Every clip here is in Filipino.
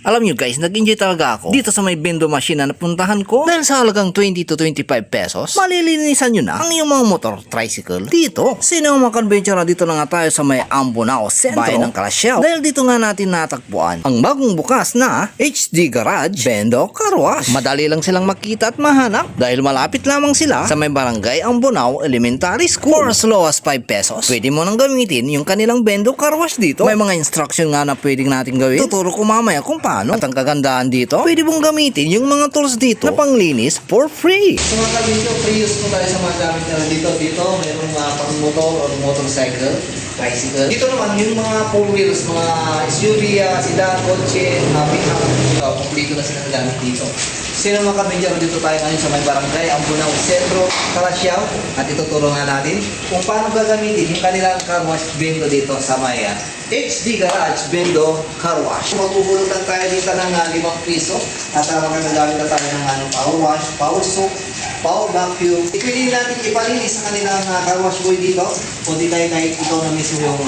Alam nyo guys, nag-enjoy talaga ako dito sa may bendo machine na napuntahan ko dahil sa halagang 20 to 25 pesos, malilinisan nyo na ang iyong mga motor, tricycle dito. Sino ang mga adventure na dito na nga tayo sa may Ambonao Centro, bayan ng Calasiao, dahil dito nga natin natagpuan ang bagong bukas na HD Garage Bendo Car Wash. Madali lang silang makita at mahanap dahil malapit lamang sila sa may barangay Ambonao Elementary School. For as low as 5 pesos, pwede mo nang gamitin yung kanilang Bendo Car Wash dito. May mga instruction nga na pwedeng natin gawin. Tuturo ko mamaya kung paano. At ang kagandahan dito, pwede mong gamitin yung mga tools dito na panglinis for free. So mga kabinyo, free use po tayo sa mga gamit na dito. Dito, mayroong pang motor or motorcycle, tricycle. Dito naman, yung mga four wheels, mga SUV, sedan, kotse, pick-up. Kompleto na silang gamit dito. Sino mga kabinyo, dito tayo ngayon sa may barangay Ambonao Centro, Calasiao. At ituturo nga natin kung paano gagamitin yung kanilang car wash bendo dito sa may HD Garage Bendo Car Wash. Magbubulutan tayo dito ng 5 piso at magagamit na tayo ng power wash, power soap, power vacuum. Pwede natin ipalinis sa kanilang car wash boy dito o di tayo kahit ikaw na mismo yung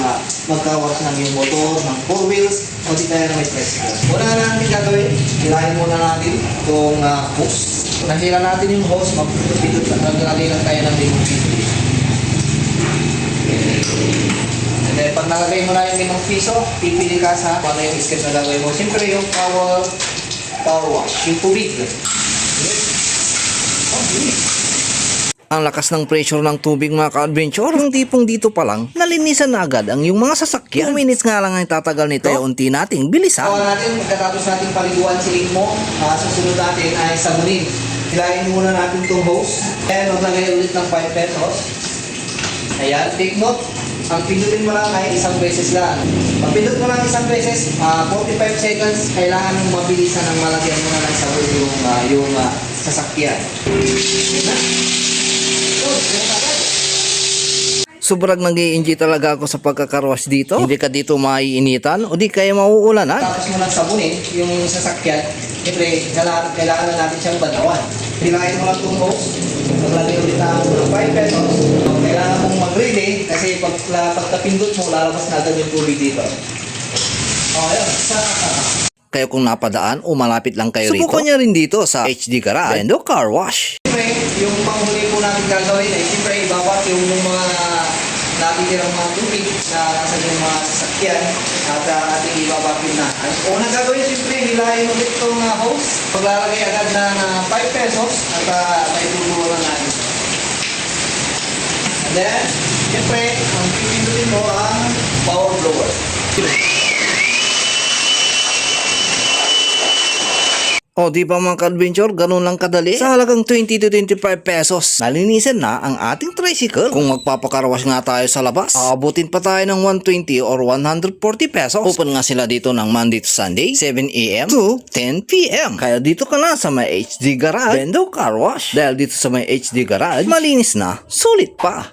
mag-car wash ng yung motor, ng 4 wheels o di tayo na may tricycle. Una na natin gagawin, hilahin muna natin itong hose. Nahila natin yung hose, maglalagay lang tayo ng 5 piso. Then, pag nalagay mo na yung 5 piso, pipili ka sa ano yung step na gagawin mo. Siyempre yung power wash, yung tubig. Ang lakas ng pressure ng tubig mga ka-adventure, yung tipong dito pa lang, nalinisan na agad ang yung mga sasakyan. 2 minutes nga lang ang tatagal nito, kaya unti nating bilisan. Natin, pagkatapos natin paliguan siling mo, susunod natin ay sabunin. Hilahin muna natin itong hose. Ayan, maglagay ulit ng 5 pesos. Ayan, take note. Ang pindutin mo lang ay isang beses lang. Pag pindot mo lang isang beses, 45 seconds, kailangan mong mabilisan ng malagyan mo na ng sabon yung sasakyan. Sobrang nag-i-enjoy talaga ako sa pagkakarwas dito. Hindi ka dito maiinitan o di kaya mauulanan. Tapos mo lang sabunin yung sasakyan, siyempre kailangan na natin siyang banawan. Hilahin mo lang itong hose, maglagay ulit na ng 5 pesos. Kailangan mong mag-relay kasi pagkapindot mo, lalabas na agad yung tubig dito. Okay, Kaya kung napadaan o malapit lang kayo rito, subukan niya rin dito sa HD Garage Bendo Car Wash. Siyempre, yung panghuli po natin gagawin ay siyempre ibabak yung mga natitirang mga tubig na nasa yung mga sasakyan at ating ibabak yun na. Ang unang gagawin siyempre, hilahin ulit itong hose. Paglalagay agad ng 5 pesos at maituturo na natin. And then, siyempre, ang pipindutin mo ang power blower. O di ba mga ka-adventure, ganun lang kadali? Sa halagang 20 to 25 pesos, nalinisan na ang ating tricycle. Kung magpapakarwash nga tayo sa labas, aabutin pa tayo ng 120 or 140 pesos. Open nga sila dito ng Monday to Sunday, 7 a.m. to 10 p.m. Kaya dito ka na sa may HD Garage Bendo Car Wash. Dahil dito sa may HD Garage, malinis na, sulit pa.